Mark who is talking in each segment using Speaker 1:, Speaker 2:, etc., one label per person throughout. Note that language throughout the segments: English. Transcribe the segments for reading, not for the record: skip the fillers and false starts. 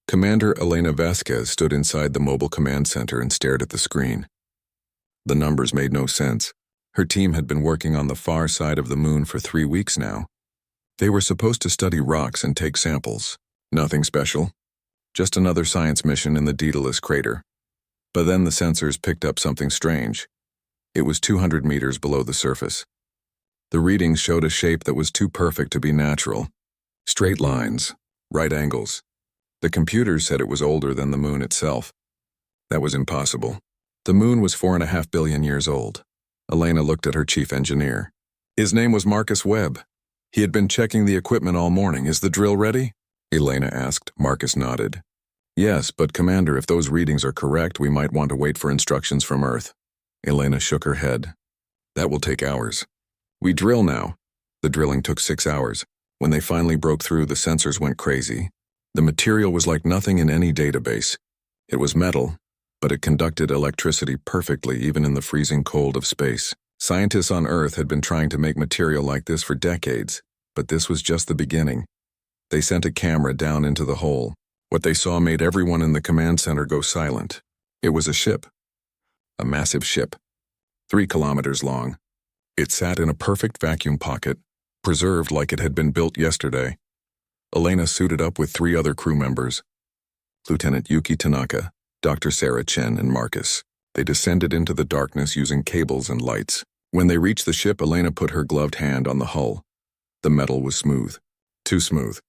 Speaker 1: Commander Elena Vasquez stood inside the mobile command center and stared at the screen. The numbers made no sense. Her team had been working on the far side of the moon for 3 weeks now. They were supposed to study rocks and take samples. Nothing special. Just another science mission in the Daedalus crater. But then the sensors picked up something strange. It was 200 meters below the surface. The readings showed a shape that was too perfect to be natural. Straight lines, right angles. The computers said it was older than the moon itself. That was impossible. The moon was 4.5 billion years old. Elena looked at her chief engineer. His name was Marcus Webb. He had been checking the equipment all morning. Is the drill ready? Elena asked. Marcus nodded. Yes, but Commander, if those readings are correct, we might want to wait for instructions from Earth. Elena shook her head. That will take hours. We drill now. The drilling took 6 hours. When they finally broke through, the sensors went crazy. The material was like nothing in any database. It was metal, but it conducted electricity perfectly even in the freezing cold of space. Scientists on Earth had been trying to make material like this for decades, but this was just the beginning. They sent a camera down into the hole. What they saw made everyone in the command center go silent. It was a ship. A massive ship. 3 kilometers long. It sat in a perfect vacuum pocket, preserved like it had been built yesterday. Elena suited up with 3 other crew members. Lieutenant Yuki Tanaka, Dr. Sarah Chen, and Marcus. They descended into the darkness using cables and lights. When they reached the ship, Elena put her gloved hand on the hull. The metal was smooth. Too smooth.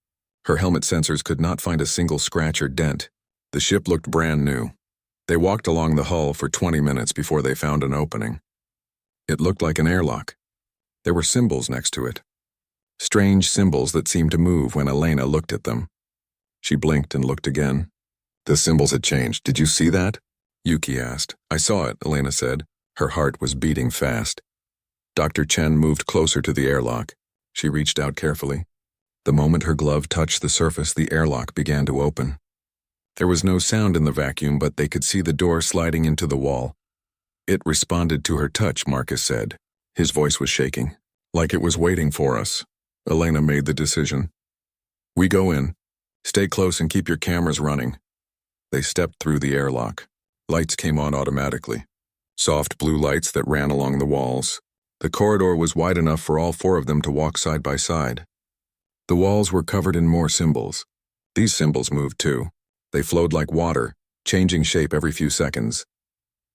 Speaker 1: Her helmet sensors could not find a single scratch or dent. The ship looked brand new. They walked along the hull for 20 minutes before they found an opening. It looked like an airlock. There were symbols next to it. Strange symbols that seemed to move when Elena looked at them. She blinked and looked again. The symbols had changed. Did you see that? Yuki asked. I saw it, Elena said. Her heart was beating fast. Dr. Chen moved closer to the airlock. She reached out carefully. The moment her glove touched the surface, the airlock began to open. There was no sound in the vacuum, but they could see the door sliding into the wall. It responded to her touch, Marcus said. His voice was shaking. Like it was waiting for us. Elena made the decision. We go in. Stay close and keep your cameras running. They stepped through the airlock. Lights came on automatically. Soft blue lights that ran along the walls. The corridor was wide enough for all 4 of them to walk side by side. The walls were covered in more symbols. These symbols moved too. They flowed like water, changing shape every few seconds.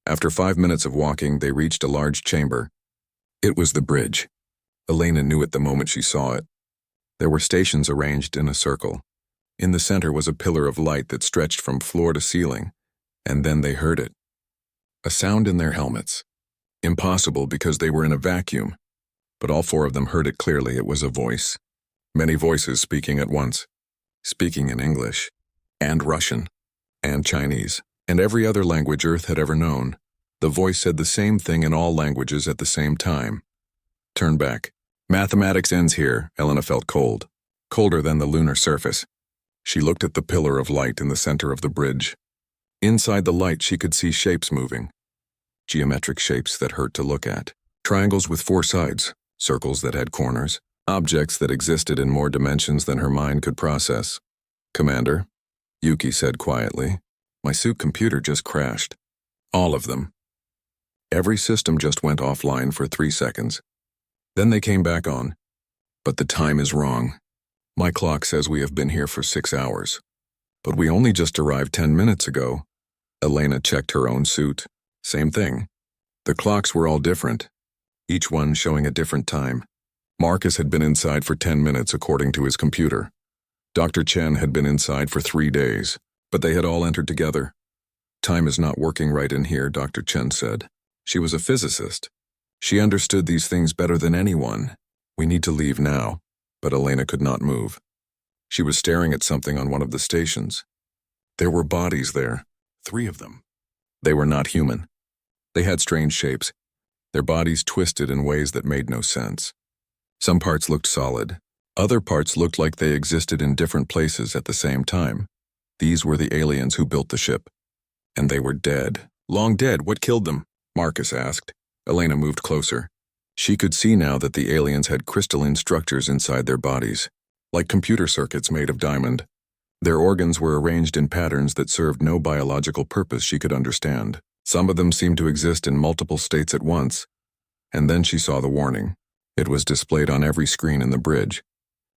Speaker 1: After 5 minutes of walking, they reached a large chamber. It was the bridge. Elena knew it the moment she saw it. There were stations arranged in a circle. In the center was a pillar of light that stretched from floor to ceiling, and then they heard it. A sound in their helmets. Impossible because they were in a vacuum, but all 4 of them heard it clearly. It was a voice. Many voices speaking at once. Speaking in English, and Russian, and Chinese, and every other language Earth had ever known. The voice said the same thing in all languages at the same time. Turn back. Mathematics ends here. Elena felt cold. Colder than the lunar surface. She looked at the pillar of light in the center of the bridge. Inside the light, she could see shapes moving. Geometric shapes that hurt to look at. Triangles with 4 sides. Circles that had corners. Objects that existed in more dimensions than her mind could process. Commander, Yuki said quietly, my suit computer just crashed. All of them. Every system just went offline for 3 seconds. Then they came back on. But the time is wrong. My clock says we have been here for 6 hours. But we only just arrived 10 minutes ago. Elena checked her own suit. Same thing. The clocks were all different, each one showing a different time. Marcus had been inside for 10 minutes according to his computer. Dr. Chen had been inside for 3 days, but they had all entered together. Time is not working right in here, Dr. Chen said. She was a physicist. She understood these things better than anyone. We need to leave now. But Elena could not move. She was staring at something on one of the stations. There were bodies there, 3 of them. They were not human. They had strange shapes. Their bodies twisted in ways that made no sense. Some parts looked solid. Other parts looked like they existed in different places at the same time. These were the aliens who built the ship. And they were dead. Long dead. What killed them? Marcus asked. Elena moved closer. She could see now that the aliens had crystalline structures inside their bodies, like computer circuits made of diamond. Their organs were arranged in patterns that served no biological purpose she could understand. Some of them seemed to exist in multiple states at once. And then she saw the warning. It was displayed on every screen in the bridge.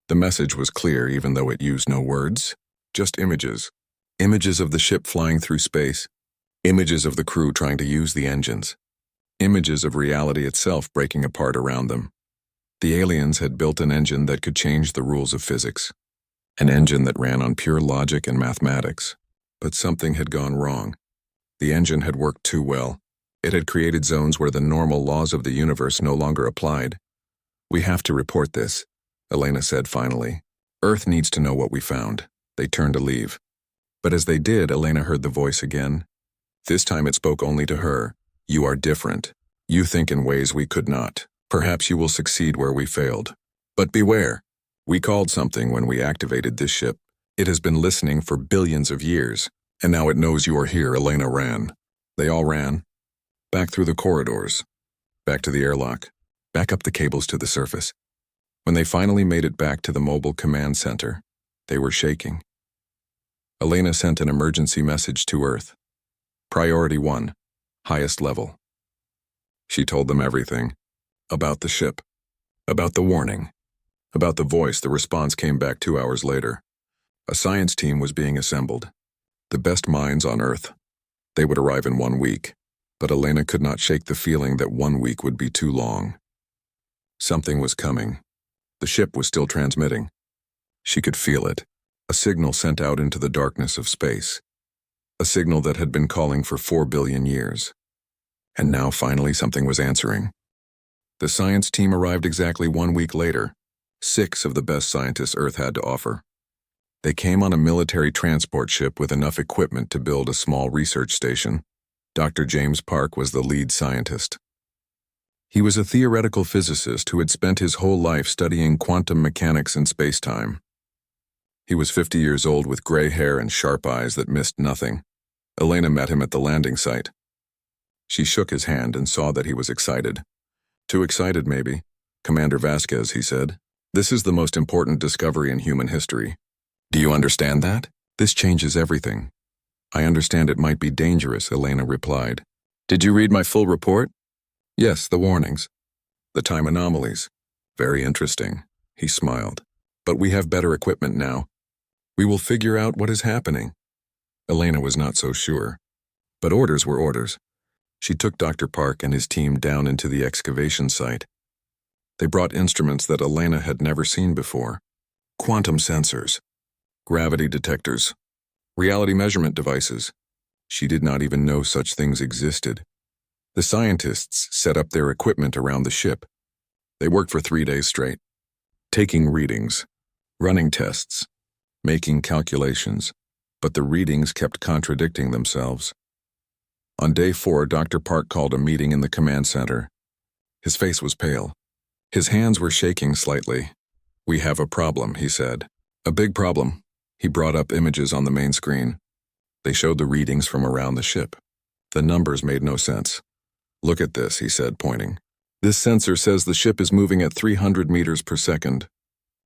Speaker 1: The message was clear even though it used no words, just images. Images of the ship flying through space. Images of the crew trying to use the engines. Images of reality itself breaking apart around them. The aliens had built an engine that could change the rules of physics. An engine that ran on pure logic and mathematics. But something had gone wrong. The engine had worked too well. It had created zones where the normal laws of the universe no longer applied. "We have to report this," Elena said finally. "Earth needs to know what we found." They turned to leave. But as they did, Elena heard the voice again. This time it spoke only to her. "You are different. You think in ways we could not. Perhaps you will succeed where we failed. But beware. We called something when we activated this ship. It has been listening for billions of years, and now it knows you are here." Elena ran. They all ran. Back through the corridors. Back to the airlock. Back up the cables to the surface. When they finally made it back to the mobile command center, they were shaking. Elena sent an emergency message to Earth. Priority 1, highest level. She told them everything. About the ship. About the warning. About the voice. The response came back 2 hours later. A science team was being assembled. The best minds on Earth. They would arrive in 1 week. But Elena could not shake the feeling that 1 week would be too long. Something was coming. The ship was still transmitting. She could feel it. A signal sent out into the darkness of space. A signal that had been calling for 4 billion years. And now finally something was answering. The science team arrived exactly 1 week later. 6 of the best scientists Earth had to offer. They came on a military transport ship with enough equipment to build a small research station. Dr. James Park was the lead scientist. He was a theoretical physicist who had spent his whole life studying quantum mechanics and space-time. He was 50 years old with gray hair and sharp eyes that missed nothing. Elena met him at the landing site. She shook his hand and saw that he was excited. "Too excited, maybe. Commander Vasquez," he said. "This is the most important discovery in human history. Do you understand that? This changes everything." "I understand it might be dangerous," Elena replied. "Did you read my full report?" "Yes, the warnings. The time anomalies. Very interesting." He smiled. "But we have better equipment now. We will figure out what is happening." Elena was not so sure. But orders were orders. She took Dr. Park and his team down into the excavation site. They brought instruments that Elena had never seen before. Quantum sensors. Gravity detectors. Reality measurement devices. She did not even know such things existed. The scientists set up their equipment around the ship. They worked for 3 days straight, taking readings, running tests, making calculations, but the readings kept contradicting themselves. On day 4, Dr. Park called a meeting in the command center. His face was pale. His hands were shaking slightly. "We have a problem," he said. "A big problem." He brought up images on the main screen. They showed the readings from around the ship. The numbers made no sense. "Look at this," he said, pointing. "This sensor says the ship is moving at 300 meters per second.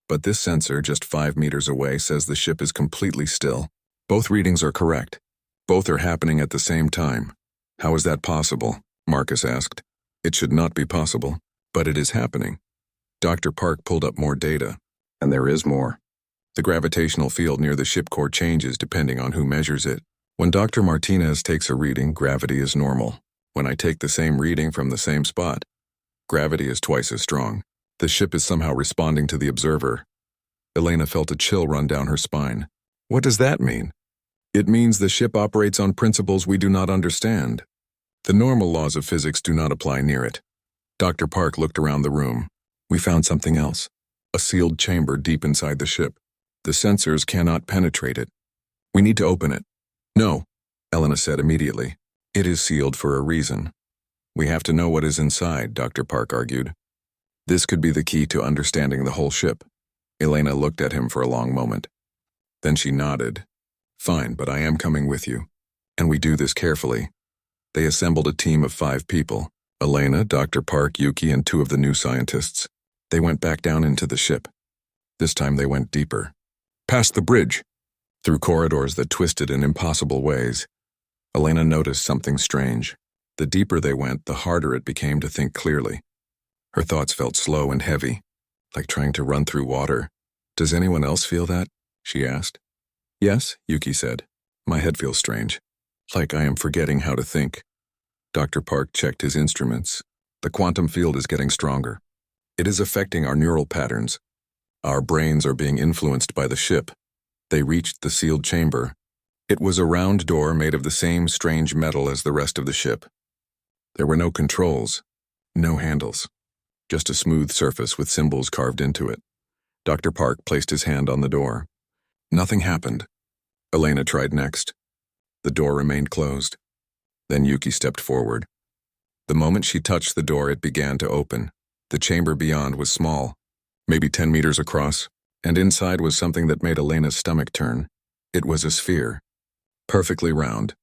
Speaker 1: But this sensor, just 5 meters away, says the ship is completely still. Both readings are correct. Both are happening at the same time. How is that possible?" Marcus asked. "It should not be possible, but it is happening." Dr. Park pulled up more data, and there is more. The gravitational field near the ship core changes depending on who measures it. When Dr. Martinez takes a reading, gravity is normal. When I take the same reading from the same spot, gravity is twice as strong. The ship is somehow responding to the observer. Elena felt a chill run down her spine. What does that mean? It means the ship operates on principles we do not understand. The normal laws of physics do not apply near it. Dr. Park looked around the room. "We found something else. A sealed chamber deep inside the ship. The sensors cannot penetrate it. We need to open it." "No," Elena said immediately. "It is sealed for a reason. We have to know what is inside," Dr. Park argued. "This could be the key to understanding the whole ship." Elena looked at him for a long moment. Then she nodded. "Fine, but I am coming with you. And we do this carefully." They assembled a team of 5 people. Elena, Dr. Park, Yuki, and 2 of the new scientists. They went back down into the ship. This time they went deeper. "Past the bridge." Through corridors that twisted in impossible ways, Elena noticed something strange. The deeper they went, the harder it became to think clearly. Her thoughts felt slow and heavy, like trying to run through water. "Does anyone else feel that?" she asked. "Yes," Yuki said. "My head feels strange, like I am forgetting how to think." Dr. Park checked his instruments. "The quantum field is getting stronger. It is affecting our neural patterns. Our brains are being influenced by the ship." They reached the sealed chamber. It was a round door made of the same strange metal as the rest of the ship. There were no controls, no handles, just a smooth surface with symbols carved into it. Dr. Park placed his hand on the door. Nothing happened. Elena tried next. The door remained closed. Then Yuki stepped forward. The moment she touched the door, it began to open. The chamber beyond was small, maybe 10 meters across, and inside was something that made Elena's stomach turn. It was a sphere, perfectly round,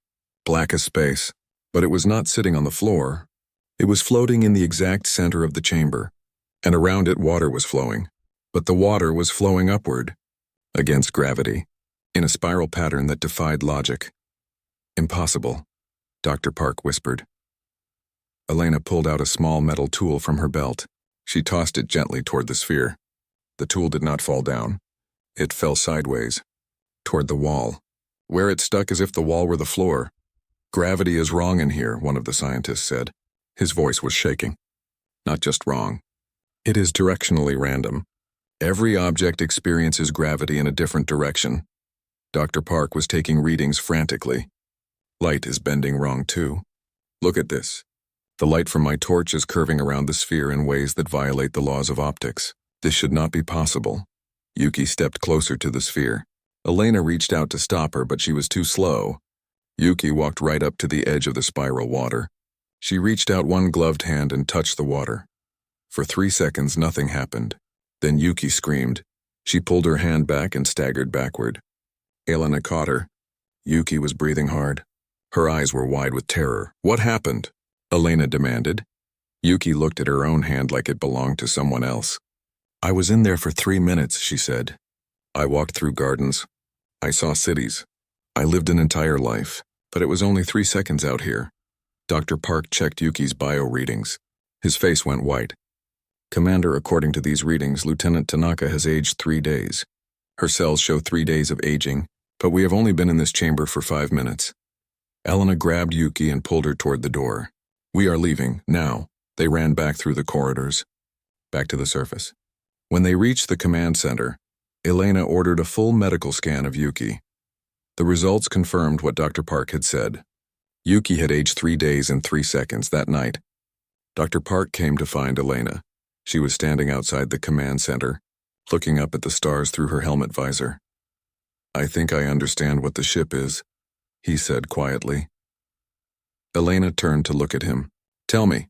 Speaker 1: black as space, but it was not sitting on the floor. It was floating in the exact center of the chamber, and around it water was flowing. But the water was flowing upward, against gravity, in a spiral pattern that defied logic. "Impossible," Dr. Park whispered. Elena pulled out a small metal tool from her belt. She tossed it gently toward the sphere. The tool did not fall down. It fell sideways, toward the wall, where it stuck as if the wall were the floor. "Gravity is wrong in here," one of the scientists said. His voice was shaking. "Not just wrong. It is directionally random. Every object experiences gravity in a different direction." Dr. Park was taking readings frantically. "Light is bending wrong too. Look at this. The light from my torch is curving around the sphere in ways that violate the laws of optics. This should not be possible." Yuki stepped closer to the sphere. Elena reached out to stop her, but she was too slow. Yuki walked right up to the edge of the spiral water. She reached out one gloved hand and touched the water. For 3 seconds, nothing happened. Then Yuki screamed. She pulled her hand back and staggered backward. Elena caught her. Yuki was breathing hard. Her eyes were wide with terror. "What happened?" Elena demanded. Yuki looked at her own hand like it belonged to someone else. "I was in there for 3 minutes," she said. "I walked through gardens. I saw cities. I lived an entire life, but it was only 3 seconds out here." Dr. Park checked Yuki's bio readings. His face went white. "Commander, according to these readings, Lieutenant Tanaka has aged 3 days. Her cells show 3 days of aging, but we have only been in this chamber for 5 minutes." Elena grabbed Yuki and pulled her toward the door. "We are leaving, now." They ran back through the corridors, back to the surface. When they reached the command center, Elena ordered a full medical scan of Yuki. The results confirmed what Dr. Park had said. Yuki had aged 3 days and 3 seconds that night. Dr. Park came to find Elena. She was standing outside the command center, looking up at the stars through her helmet visor. "I think I understand what the ship is," he said quietly. Elena turned to look at him. "Tell me."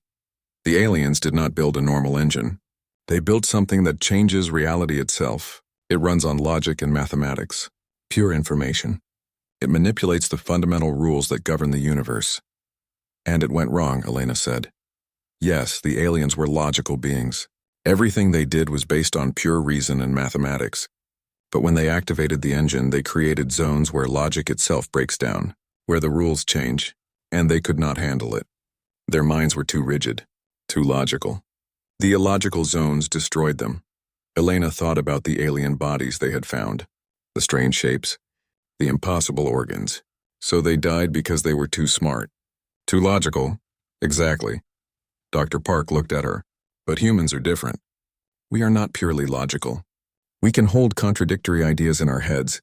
Speaker 1: "The aliens did not build a normal engine. They built something that changes reality itself. It runs on logic and mathematics, pure information. It manipulates the fundamental rules that govern the universe." "And it went wrong," Elena said. "Yes, the aliens were logical beings. Everything they did was based on pure reason and mathematics. But when they activated the engine, they created zones where logic itself breaks down, where the rules change, and they could not handle it. Their minds were too rigid, too logical. The illogical zones destroyed them." Elena thought about the alien bodies they had found, the strange shapes, the impossible organs. So they died because they were too smart. Too logical? Exactly. Dr. Park looked at her. "But humans are different. We are not purely logical. We can hold contradictory ideas in our heads.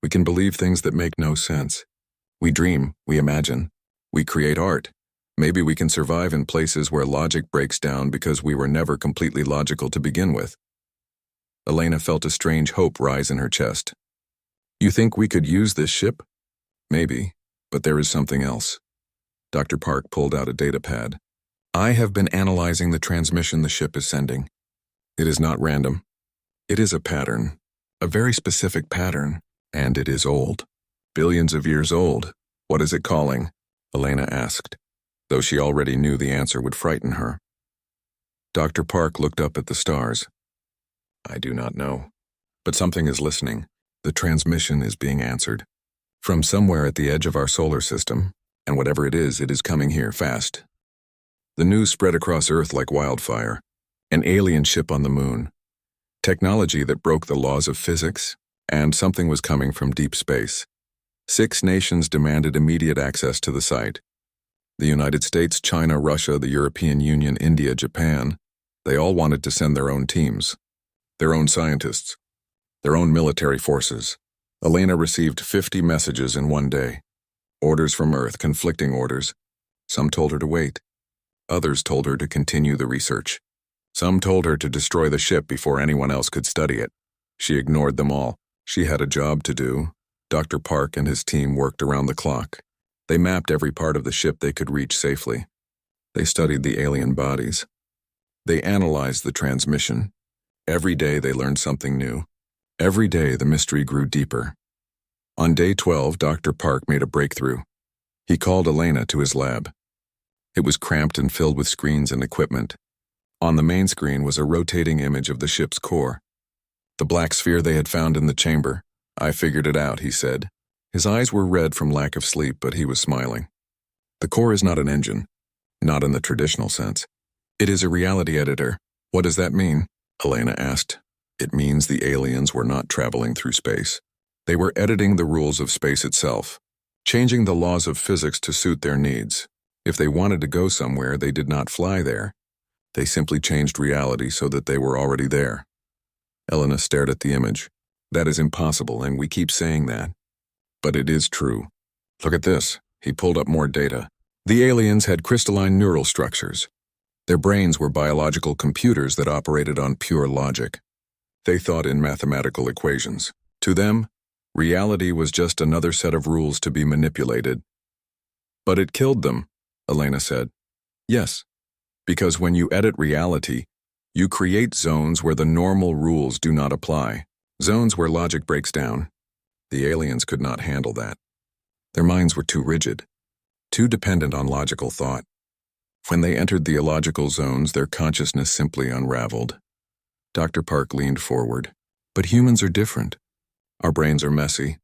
Speaker 1: We can believe things that make no sense. We dream, we imagine, we create art. Maybe we can survive in places where logic breaks down because we were never completely logical to begin with." Elena felt a strange hope rise in her chest. "You think we could use this ship?" "Maybe, but there is something else." Dr. Park pulled out a data pad. "I have been analyzing the transmission the ship is sending. It is not random. It is a pattern, a very specific pattern, and it is old. Billions of years old. What is it calling?" Elena asked, though she already knew the answer would frighten her. Dr. Park looked up at the stars. "I do not know, but something is listening. The transmission is being answered. From somewhere at the edge of our solar system, and whatever it is coming here fast. The news spread across Earth like wildfire. An alien ship on the moon. Technology that broke the laws of physics, and something was coming from deep space. 6 nations demanded immediate access to the site. The United States, China, Russia, the European Union, India, Japan, they all wanted to send their own teams, their own scientists, their own military forces. Elena received 50 messages in one day. Orders from Earth, conflicting orders. Some told her to wait. Others told her to continue the research. Some told her to destroy the ship before anyone else could study it. She ignored them all. She had a job to do. Dr. Park and his team worked around the clock. They mapped every part of the ship they could reach safely. They studied the alien bodies. They analyzed the transmission. Every day they learned something new. Every day the mystery grew deeper. On day 12, Dr. Park made a breakthrough. He called Elena to his lab. It was cramped and filled with screens and equipment. On the main screen was a rotating image of the ship's core. The black sphere they had found in the chamber. I figured it out, he said. His eyes were red from lack of sleep, but he was smiling. The core is not an engine. Not in the traditional sense. It is a reality editor. What does that mean? Elena asked. It means the aliens were not traveling through space. They were editing the rules of space itself, changing the laws of physics to suit their needs. If they wanted to go somewhere, they did not fly there. They simply changed reality so that they were already there. Elena stared at the image. That is impossible, and we keep saying that. But it is true. Look at this. He pulled up more data. The aliens had crystalline neural structures. Their brains were biological computers that operated on pure logic. They thought in mathematical equations. To them, reality was just another set of rules to be manipulated. But it killed them, Elena said. Yes, because when you edit reality, you create zones where the normal rules do not apply, zones where logic breaks down. The aliens could not handle that. Their minds were too rigid, too dependent on logical thought. When they entered the illogical zones, their consciousness simply unraveled. Dr. Park leaned forward. But humans are different. Our brains are messy.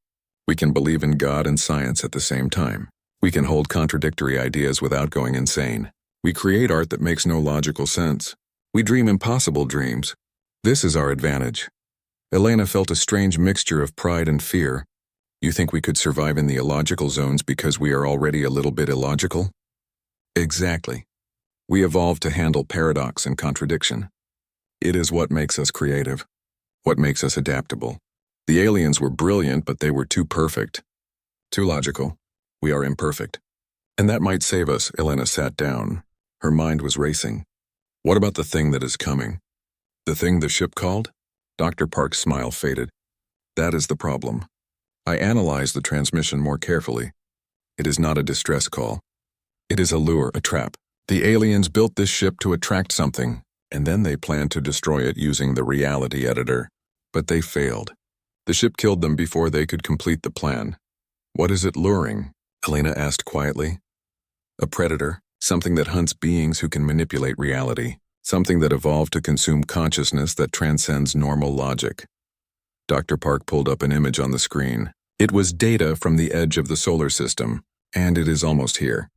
Speaker 1: We can believe in God and science at the same time. We can hold contradictory ideas without going insane. We create art that makes no logical sense. We dream impossible dreams. This is our advantage. Elena felt a strange mixture of pride and fear. You think we could survive in the illogical zones because we are already a little bit illogical? Exactly. We evolved to handle paradox and contradiction. It is what makes us creative, what makes us adaptable. The aliens were brilliant, but they were too perfect. Too logical. We are imperfect. And that might save us. Elena sat down. Her mind was racing. What about the thing that is coming? The thing the ship called? Dr. Park's smile faded. That is the problem. I analyzed the transmission more carefully. It is not a distress call. It is a lure, a trap. The aliens built this ship to attract something, and then they planned to destroy it using the reality editor. But they failed. The ship killed them before they could complete the plan. What is it luring? Elena asked quietly. A predator, something that hunts beings who can manipulate reality, something that evolved to consume consciousness that transcends normal logic. Dr. Park pulled up an image on the screen. It was data from the edge of the solar system, and it is almost here.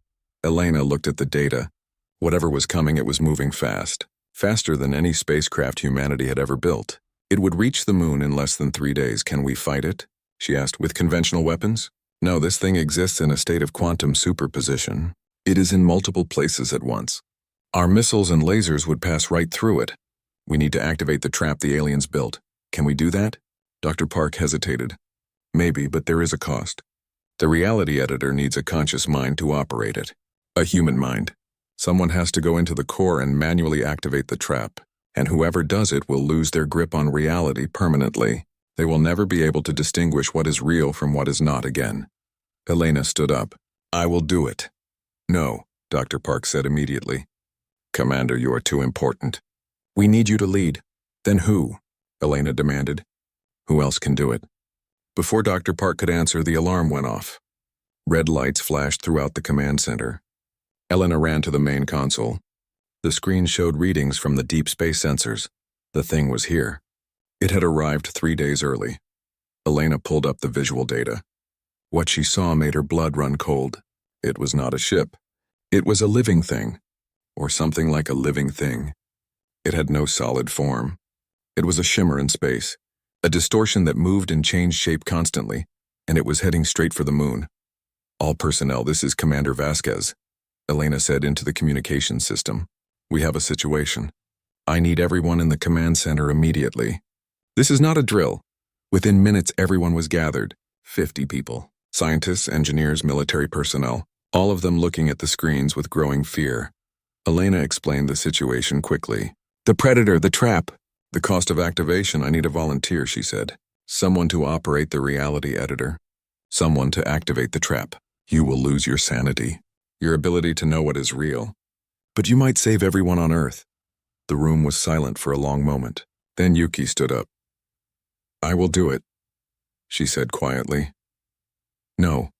Speaker 1: Elena looked at the data. Whatever was coming, it was moving fast. Faster than any spacecraft humanity had ever built. It would reach the moon in less than 3 days. Can we fight it? She asked. With conventional weapons? No, this thing exists in a state of quantum superposition. It is in multiple places at once. Our missiles and lasers would pass right through it. We need to activate the trap the aliens built. Can we do that? Dr. Park hesitated. Maybe, but there is a cost. The reality editor needs a conscious mind to operate it. A human mind. Someone has to go into the core and manually activate the trap, and whoever does it will lose their grip on reality permanently. They will never be able to distinguish what is real from what is not again. Elena stood up. I will do it. No, Dr. Park said immediately. Commander, you are too important. We need you to lead. Then who? Elena demanded. Who else can do it? Before Dr. Park could answer, the alarm went off. Red lights flashed throughout the command center. Elena ran to the main console. The screen showed readings from the deep space sensors. The thing was here. It had arrived 3 days early. Elena pulled up the visual data. What she saw made her blood run cold. It was not a ship. It was a living thing, or something like a living thing. It had no solid form. It was a shimmer in space, a distortion that moved and changed shape constantly, and it was heading straight for the moon. "All personnel, this is Commander Vasquez," Elena said into the communications system. "We have a situation. I need everyone in the command center immediately." This is not a drill. Within minutes, everyone was gathered. 50 people. Scientists, engineers, military personnel, all of them looking at the screens with growing fear. Elena explained the situation quickly. "The predator, the trap. The cost of activation, I need a volunteer," she said. "Someone to operate the reality editor. Someone to activate the trap. You will lose your sanity, your ability to know what is real. But you might save everyone on Earth." The room was silent for a long moment. Then Yuki stood up. "I will do it," she said quietly. "No,"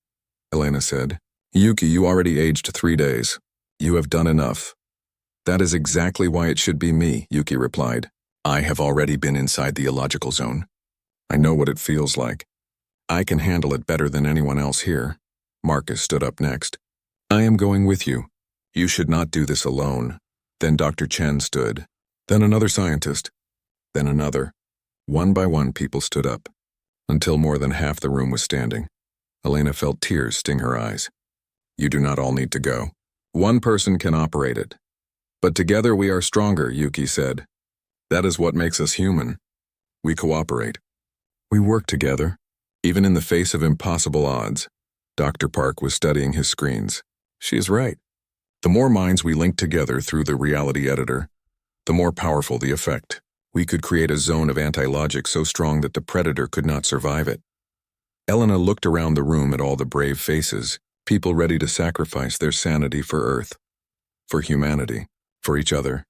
Speaker 1: Elena said. "Yuki, you already aged 3 days. You have done enough." "That is exactly why it should be me," Yuki replied. "I have already been inside the illogical zone. I know what it feels like. I can handle it better than anyone else here." Marcus stood up next. "I am going with you. You should not do this alone." Then Dr. Chen stood. Then another scientist. Then another. One by one, people stood up, until more than half the room was standing. Elena felt tears sting her eyes. "You do not all need to go. One person can operate it. But together we are stronger," Yuki said. "That is what makes us human. We cooperate. We work together, even in the face of impossible odds." Dr. Park was studying his screens. "She is right. The more minds we link together through the reality editor, the more powerful the effect. We could create a zone of anti-logic so strong that the predator could not survive it." Elena looked around the room at all the brave faces, people ready to sacrifice their sanity for Earth, for humanity, for each other.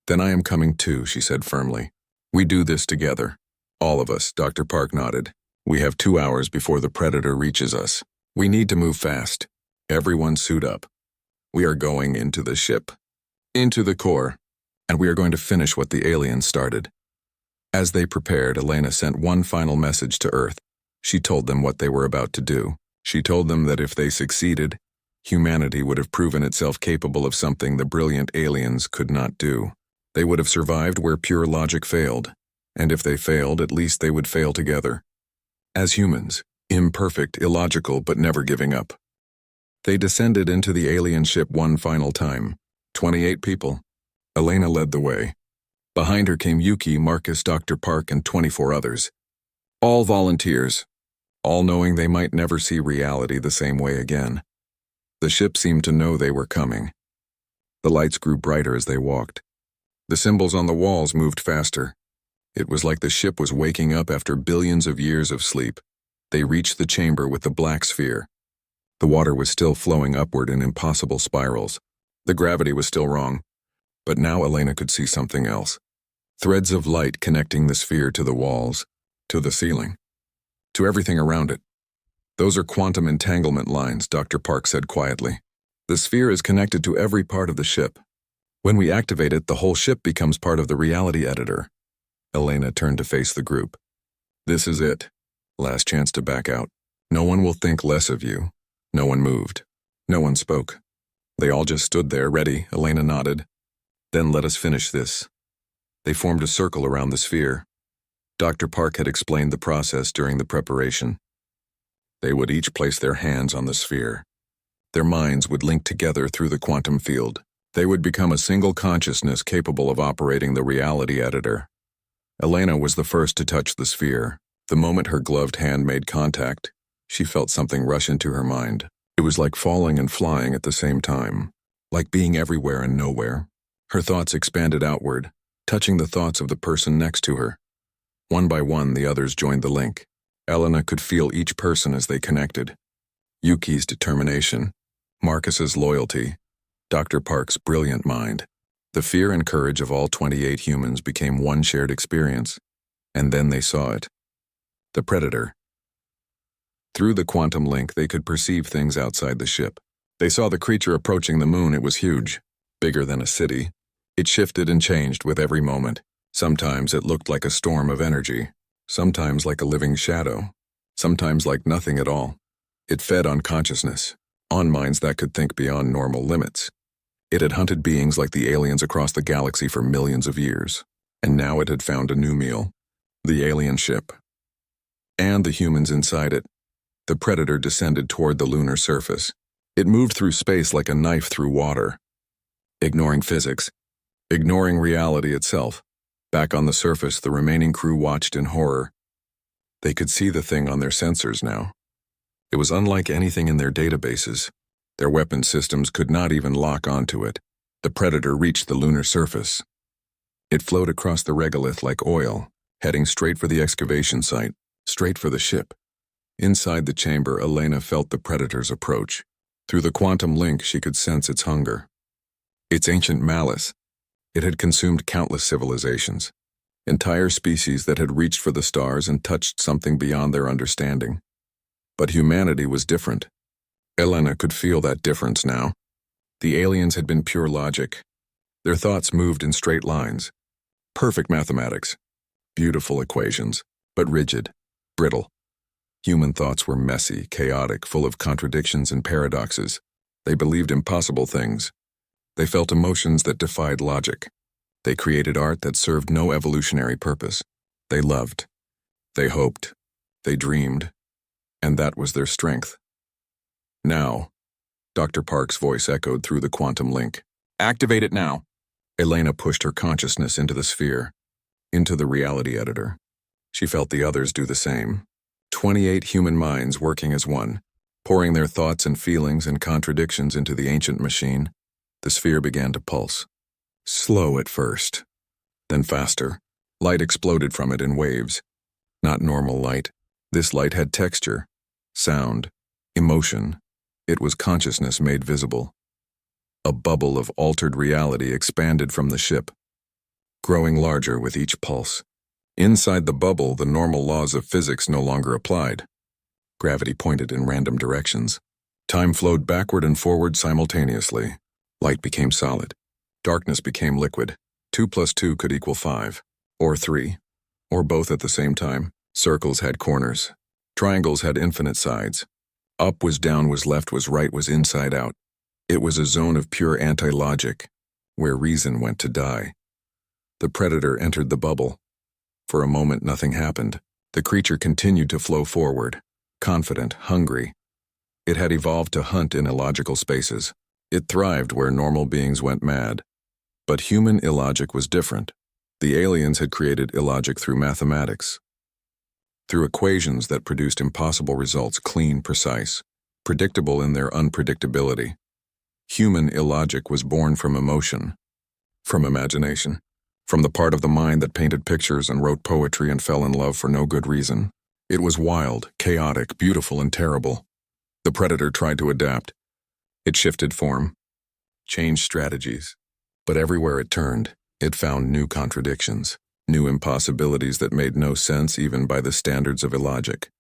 Speaker 1: "Then I am coming too," she said firmly. "We do this together. All of us," Dr. Park nodded. "We have 2 hours before the predator reaches us. We need to move fast. Everyone suit up. We are going into the ship, into the core, and we are going to finish what the aliens started." As they prepared, Elena sent one final message to Earth. She told them what they were about to do. She told them that if they succeeded, humanity would have proven itself capable of something the brilliant aliens could not do. They would have survived where pure logic failed, and if they failed, at least they would fail together. As humans, imperfect, illogical, but never giving up. They descended into the alien ship one final time. 28 people. Elena led the way. Behind her came Yuki, Marcus, Dr. Park, and 24 others. All volunteers, all knowing they might never see reality the same way again. The ship seemed to know they were coming. The lights grew brighter as they walked. The symbols on the walls moved faster. It was like the ship was waking up after billions of years of sleep. They reached the chamber with the black sphere. The water was still flowing upward in impossible spirals. The gravity was still wrong. But now Elena could see something else. Threads of light connecting the sphere to the walls, to the ceiling, to everything around it. "Those are quantum entanglement lines," Dr. Park said quietly. "The sphere is connected to every part of the ship. When we activate it, the whole ship becomes part of the reality editor." Elena turned to face the group. "This is it. Last chance to back out. No one will think less of you." No one moved. No one spoke. They all just stood there, ready. Elena nodded. "Then let us finish this." They formed a circle around the sphere. Dr. Park had explained the process during the preparation. They would each place their hands on the sphere. Their minds would link together through the quantum field. They would become a single consciousness capable of operating the reality editor. Elena was the first to touch the sphere. The moment her gloved hand made contact, she felt something rush into her mind. It was like falling and flying at the same time, like being everywhere and nowhere. Her thoughts expanded outward, touching the thoughts of the person next to her. One by one, the others joined the link. Elena could feel each person as they connected. Yuki's determination, Marcus's loyalty, Dr. Park's brilliant mind. The fear and courage of all 28 humans became one shared experience, and then they saw it. The predator. Through the quantum link, they could perceive things outside the ship. They saw the creature approaching the moon. It was huge, bigger than a city. It shifted and changed with every moment. Sometimes it looked like a storm of energy, sometimes like a living shadow. sometimes like nothing at all. It fed on consciousness, on minds that could think beyond normal limits. It had hunted beings like the aliens across the galaxy for millions of years, and now it had found a new meal, the alien ship. And the humans inside it. The Predator descended toward the lunar surface. It moved through space like a knife through water, ignoring physics, ignoring reality itself. Back on the surface, the remaining crew watched in horror. They could see the thing on their sensors now. It was unlike anything in their databases. Their weapon systems could not even lock onto it. The Predator reached the lunar surface. It flowed across the regolith like oil, heading straight for the excavation site, straight for the ship. Inside the chamber, Elena felt the Predator's approach. Through the quantum link, she could sense its hunger, its ancient malice. It had consumed countless civilizations, entire species that had reached for the stars and touched something beyond their understanding. But humanity was different. Elena could feel that difference now. The aliens had been pure logic. Their thoughts moved in straight lines. Perfect mathematics. Beautiful equations, but rigid, brittle. Human thoughts were messy, chaotic, full of contradictions and paradoxes. They believed impossible things. They felt emotions that defied logic. They created art that served no evolutionary purpose. They loved. They hoped. They dreamed. And that was their strength. Now, Dr. Park's voice echoed through the quantum link. Activate it now. Elena pushed her consciousness into the sphere, into the reality editor. She felt the others do the same. 28 human minds working as one, pouring their thoughts and feelings and contradictions into the ancient machine. The sphere began to pulse. Slow at first, then faster. Light exploded from it in waves. Not normal light. This light had texture, sound, emotion. It was consciousness made visible. A bubble of altered reality expanded from the ship, growing larger with each pulse. Inside the bubble, the normal laws of physics no longer applied. Gravity pointed in random directions. Time flowed backward and forward simultaneously. Light became solid. Darkness became liquid. 2 + 2 could equal 5, or 3, or both at the same time. Circles had corners. Triangles had infinite sides. Up was down, was left, was right, was inside out. It was a zone of pure anti-logic, where reason went to die. The Predator entered the bubble. For a moment, nothing happened. The creature continued to flow forward, confident, hungry. It had evolved to hunt in illogical spaces. It thrived where normal beings went mad. But human illogic was different. The aliens had created illogic through mathematics, through equations that produced impossible results, clean, precise, predictable in their unpredictability. Human illogic was born from emotion, from imagination, from the part of the mind that painted pictures and wrote poetry and fell in love for no good reason. It was wild, chaotic, beautiful, and terrible. The Predator tried to adapt. It shifted form, changed strategies. But everywhere it turned, it found new contradictions, new impossibilities that made no sense even by the standards of illogic.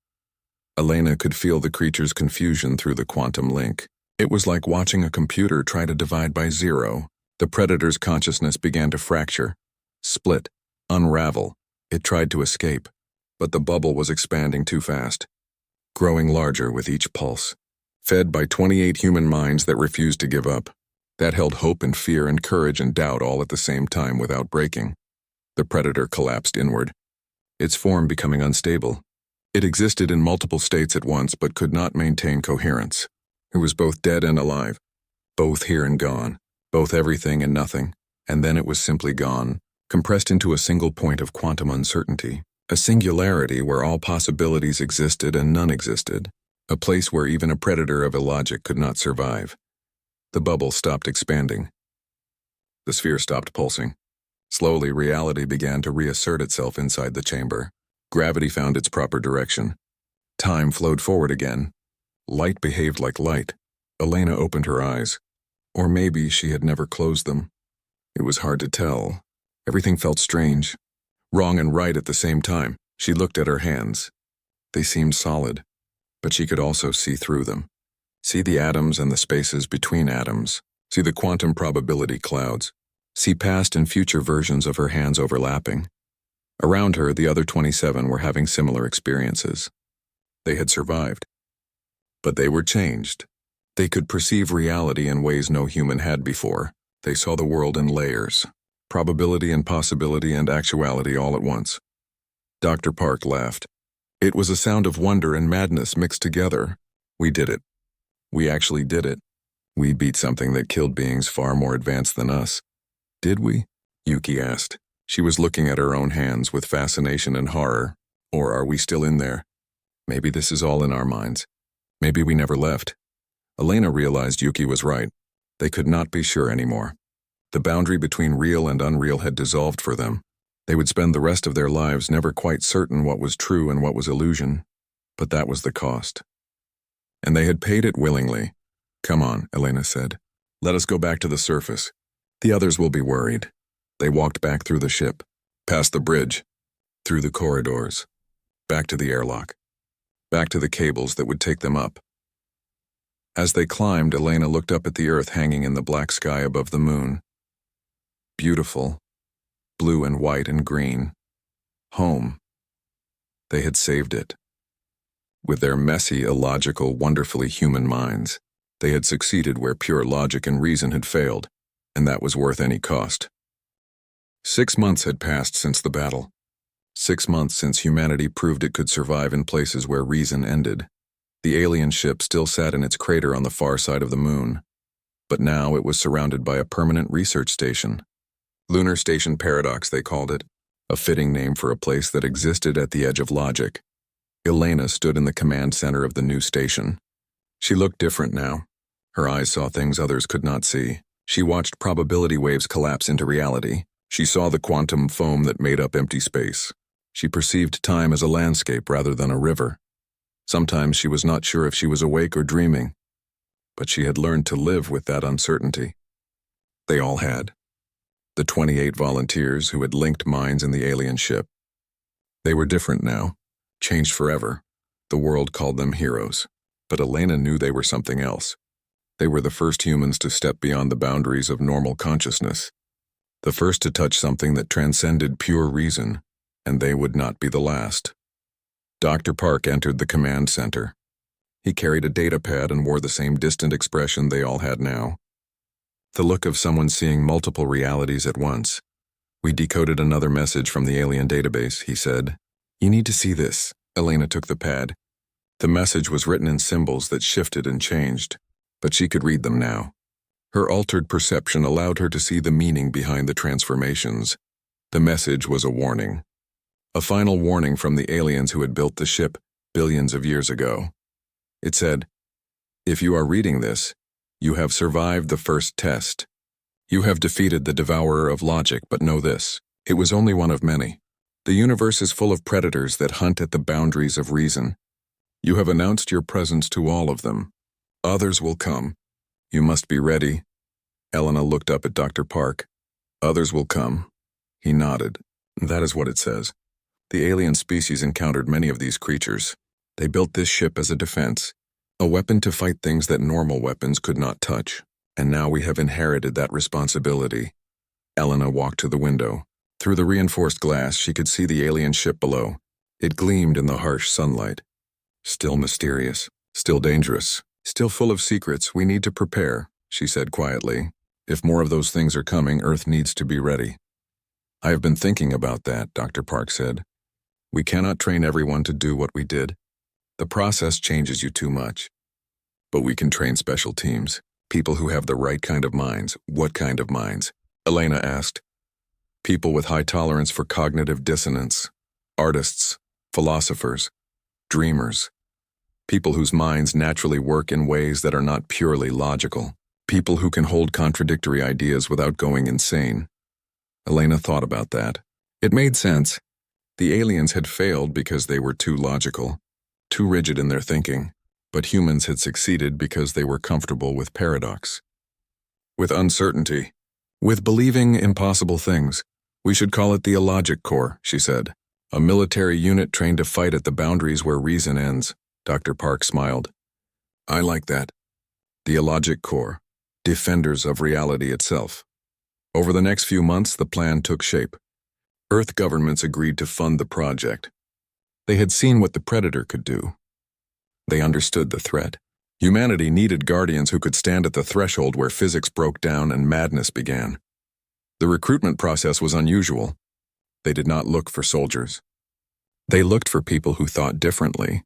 Speaker 1: Elena could feel the creature's confusion through the quantum link. It was like watching a computer try to divide by zero. The Predator's consciousness began to fracture, split, unravel. It tried to escape, but the bubble was expanding too fast, growing larger with each pulse, fed by 28 human minds that refused to give up, that held hope and fear and courage and doubt all at the same time without breaking. The Predator collapsed inward, its form becoming unstable. It existed in multiple states at once but could not maintain coherence. It was both dead and alive, both here and gone, both everything and nothing, and then it was simply gone, compressed into a single point of quantum uncertainty, a singularity where all possibilities existed and none existed, a place where even a predator of illogic could not survive. The bubble stopped expanding. The sphere stopped pulsing. Slowly, reality began to reassert itself inside the chamber. Gravity found its proper direction. Time flowed forward again. Light behaved like light. Elena opened her eyes. Or maybe she had never closed them. It was hard to tell. Everything felt strange, wrong and right at the same time. She looked at her hands. They seemed solid, but she could also see through them. See the atoms and the spaces between atoms. See the quantum probability clouds. See past and future versions of her hands overlapping. Around her, the other 27 were having similar experiences. They had survived. But they were changed. They could perceive reality in ways no human had before. They saw the world in layers, probability and possibility and actuality all at once. Dr. Park laughed. It was a sound of wonder and madness mixed together. We did it. We actually did it. We beat something that killed beings far more advanced than us. Did we? Yuki asked. She was looking at her own hands with fascination and horror. Or are we still in there? Maybe this is all in our minds. Maybe we never left. Elena realized Yuki was right. They could not be sure anymore. The boundary between real and unreal had dissolved for them. They would spend the rest of their lives never quite certain what was true and what was illusion. But that was the cost. And they had paid it willingly. Come on, Elena said. Let us go back to the surface. The others will be worried. They walked back through the ship, past the bridge, through the corridors, back to the airlock, back to the cables that would take them up. As they climbed, Elena looked up at the Earth hanging in the black sky above the moon. Beautiful, blue and white and green. Home. They had saved it. With their messy, illogical, wonderfully human minds, they had succeeded where pure logic and reason had failed, and that was worth any cost. 6 months had passed since the battle. 6 months since humanity proved it could survive in places where reason ended. The alien ship still sat in its crater on the far side of the moon, but now it was surrounded by a permanent research station. Lunar Station Paradox, they called it, a fitting name for a place that existed at the edge of logic. Elena stood in the command center of the new station. She looked different now. Her eyes saw things others could not see. She watched probability waves collapse into reality. She saw the quantum foam that made up empty space. She perceived time as a landscape rather than a river. Sometimes she was not sure if she was awake or dreaming, but she had learned to live with that uncertainty. They all had. The 28 volunteers who had linked minds in the alien ship. They were different now, changed forever. The world called them heroes, but Elena knew they were something else. They were the first humans to step beyond the boundaries of normal consciousness. The first to touch something that transcended pure reason, and they would not be the last. Dr. Park entered the command center. He carried a data pad and wore the same distant expression they all had now. The look of someone seeing multiple realities at once. We decoded another message from the alien database, he said. You need to see this. Elena took the pad. The message was written in symbols that shifted and changed, but she could read them now. Her altered perception allowed her to see the meaning behind the transformations. The message was a warning. A final warning from the aliens who had built the ship billions of years ago. It said, if you are reading this, you have survived the first test. You have defeated the devourer of logic, but know this, it was only one of many. The universe is full of predators that hunt at the boundaries of reason. You have announced your presence to all of them. Others will come. You must be ready. Elena looked up at Dr. Park. Others will come. He nodded. That is what it says. The alien species encountered many of these creatures. They built this ship as a defense, a weapon to fight things that normal weapons could not touch. And now we have inherited that responsibility. Elena walked to the window. Through the reinforced glass, she could see the alien ship below. It gleamed in the harsh sunlight. Still mysterious, still dangerous, still full of secrets. We need to prepare, she said quietly. If more of those things are coming, Earth needs to be ready. I have been thinking about that, Dr. Park said. We cannot train everyone to do what we did. The process changes you too much. But we can train special teams, people who have the right kind of minds. What kind of minds? Elena asked. People with high tolerance for cognitive dissonance, artists, philosophers, dreamers, people whose minds naturally work in ways that are not purely logical, people who can hold contradictory ideas without going insane. Elena thought about that. It made sense. The aliens had failed because they were too logical, too rigid in their thinking, but humans had succeeded because they were comfortable with paradox, with uncertainty, with believing impossible things. We should call it the Illogic Corps, she said. A military unit trained to fight at the boundaries where reason ends. Dr. Park smiled. I like that. The Illogic Corps, defenders of reality itself. Over the next few months, the plan took shape. Earth governments agreed to fund the project. They had seen what the Predator could do. They understood the threat. Humanity needed guardians who could stand at the threshold where physics broke down and madness began. The recruitment process was unusual. They did not look for soldiers. They looked for people who thought differently.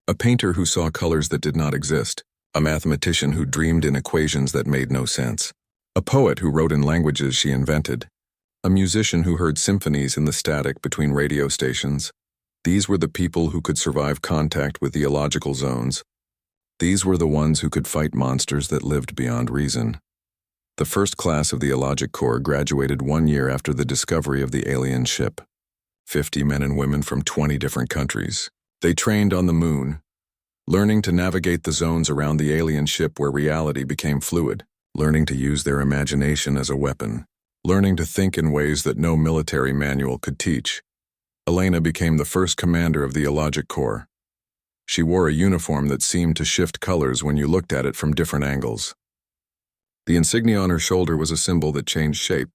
Speaker 1: A painter who saw colors that did not exist. A mathematician who dreamed in equations that made no sense. A poet who wrote in languages she invented. A musician who heard symphonies in the static between radio stations. These were the people who could survive contact with the illogical zones. These were the ones who could fight monsters that lived beyond reason. The first class of the Illogic Corps graduated 1 year after the discovery of the alien ship. 50 men and women from 20 different countries. They trained on the moon, learning to navigate the zones around the alien ship where reality became fluid, learning to use their imagination as a weapon, learning to think in ways that no military manual could teach. Elena became the first commander of the Illogic Corps. She wore a uniform that seemed to shift colors when you looked at it from different angles. The insignia on her shoulder was a symbol that changed shape,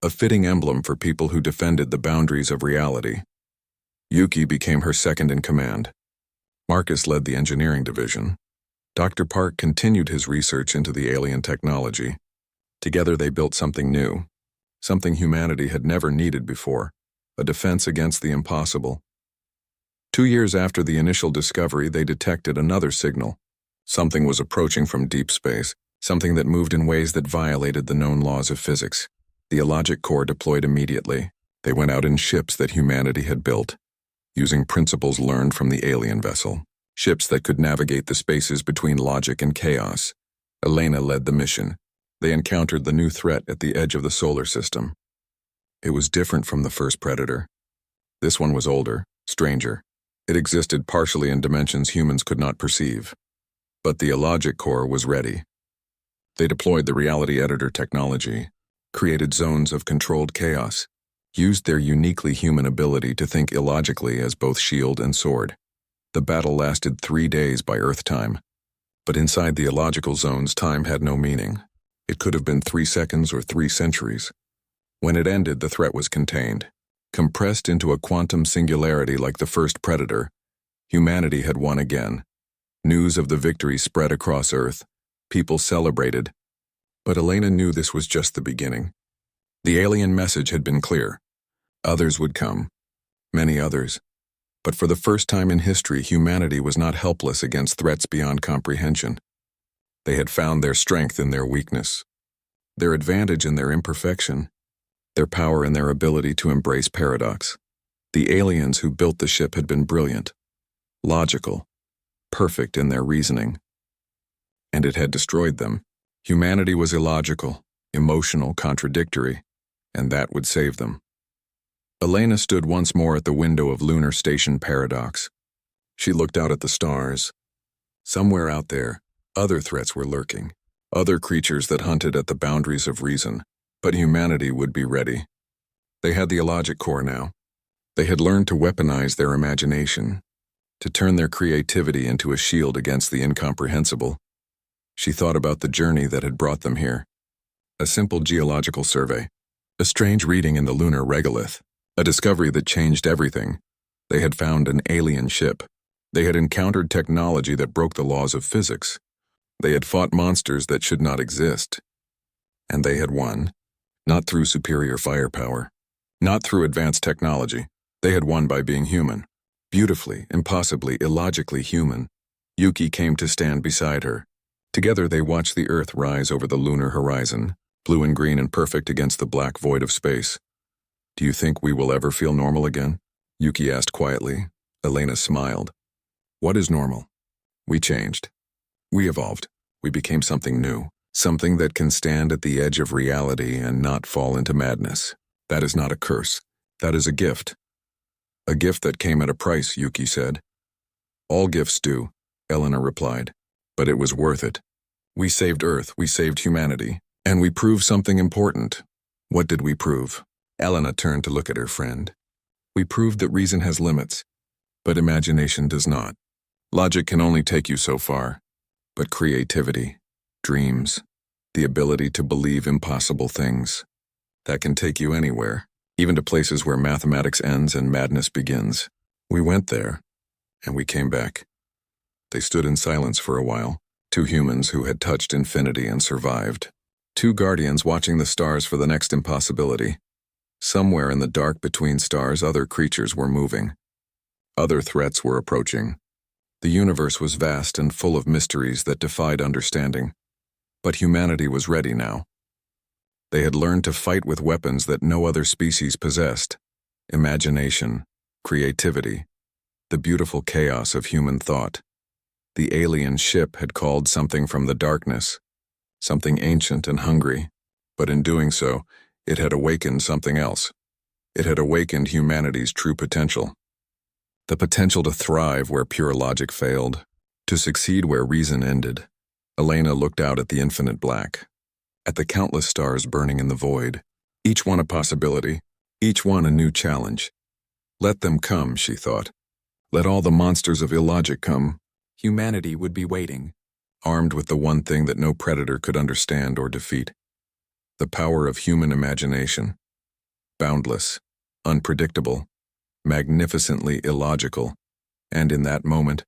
Speaker 1: a fitting emblem for people who defended the boundaries of reality. Yuki became her second in command. Marcus led the engineering division. Dr. Park continued his research into the alien technology. Together they built something new, something humanity had never needed before, a defense against the impossible. 2 years after the initial discovery, they detected another signal. Something was approaching from deep space, something that moved in ways that violated the known laws of physics. The Illogic Corps deployed immediately. They went out in ships that humanity had built, using principles learned from the alien vessel. Ships that could navigate the spaces between logic and chaos. Elena led the mission. They encountered the new threat at the edge of the solar system. It was different from the first predator. This one was older, stranger. It existed partially in dimensions humans could not perceive. But the Illogic Corps was ready. They deployed the reality editor technology, created zones of controlled chaos, used their uniquely human ability to think illogically as both shield and sword. The battle lasted 3 days by Earth time. But inside the illogical zones, time had no meaning. It could have been 3 seconds or 3 centuries. When it ended, the threat was contained. Compressed into a quantum singularity like the first predator, humanity had won again. News of the victory spread across Earth. People celebrated. But Elena knew this was just the beginning. The alien message had been clear. Others would come. Many others. But for the first time in history, humanity was not helpless against threats beyond comprehension. They had found their strength in their weakness, their advantage in their imperfection, their power in their ability to embrace paradox. The aliens who built the ship had been brilliant, logical, perfect in their reasoning. And it had destroyed them. Humanity was illogical, emotional, contradictory, and that would save them. Elena stood once more at the window of Lunar Station Paradox. She looked out at the stars. Somewhere out there, other threats were lurking, other creatures that hunted at the boundaries of reason, but humanity would be ready. They had the Illogic Corps now. They had learned to weaponize their imagination, to turn their creativity into a shield against the incomprehensible. She thought about the journey that had brought them here. A simple geological survey, a strange reading in the lunar regolith, a discovery that changed everything. They had found an alien ship. They had encountered technology that broke the laws of physics. They had fought monsters that should not exist. And they had won. Not through superior firepower, not through advanced technology. They had won by being human. Beautifully, impossibly, illogically human. Yuki came to stand beside her. Together they watched the Earth rise over the lunar horizon, blue and green and perfect against the black void of space. "Do you think we will ever feel normal again?" Yuki asked quietly. Elena smiled. "What is normal?" "We changed. We evolved. We became something new. Something that can stand at the edge of reality and not fall into madness. That is not a curse. That is a gift." "A gift that came at a price," Yuki said. "All gifts do," Elena replied. "But it was worth it. We saved Earth, we saved humanity, and we proved something important." "What did we prove?" Elena turned to look at her friend. "We proved that reason has limits, but imagination does not. Logic can only take you so far, but creativity, dreams, the ability to believe impossible things, that can take you anywhere, even to places where mathematics ends and madness begins. We went there, and we came back." They stood in silence for a while, two humans who had touched infinity and survived. Two guardians watching the stars for the next impossibility. Somewhere in the dark between stars, other creatures were moving. Other threats were approaching. The universe was vast and full of mysteries that defied understanding. But humanity was ready now. They had learned to fight with weapons that no other species possessed. Imagination, creativity, the beautiful chaos of human thought. The alien ship had called something from the darkness, something ancient and hungry, but in doing so, it had awakened something else. It had awakened humanity's true potential. The potential to thrive where pure logic failed, to succeed where reason ended. Elena looked out at the infinite black, at the countless stars burning in the void, each one a possibility, each one a new challenge. Let them come, she thought. Let all the monsters of illogic come. Humanity would be waiting, armed with the one thing that no predator could understand or defeat. The power of human imagination. Boundless, unpredictable, magnificently illogical. And in that moment,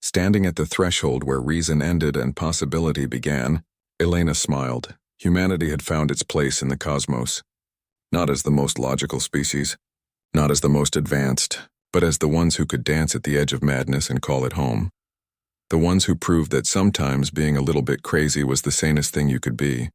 Speaker 1: standing at the threshold where reason ended and possibility began, Elena smiled. Humanity had found its place in the cosmos, not as the most logical species, not as the most advanced, but as the ones who could dance at the edge of madness and call it home. The ones who proved that sometimes being a little bit crazy was the sanest thing you could be.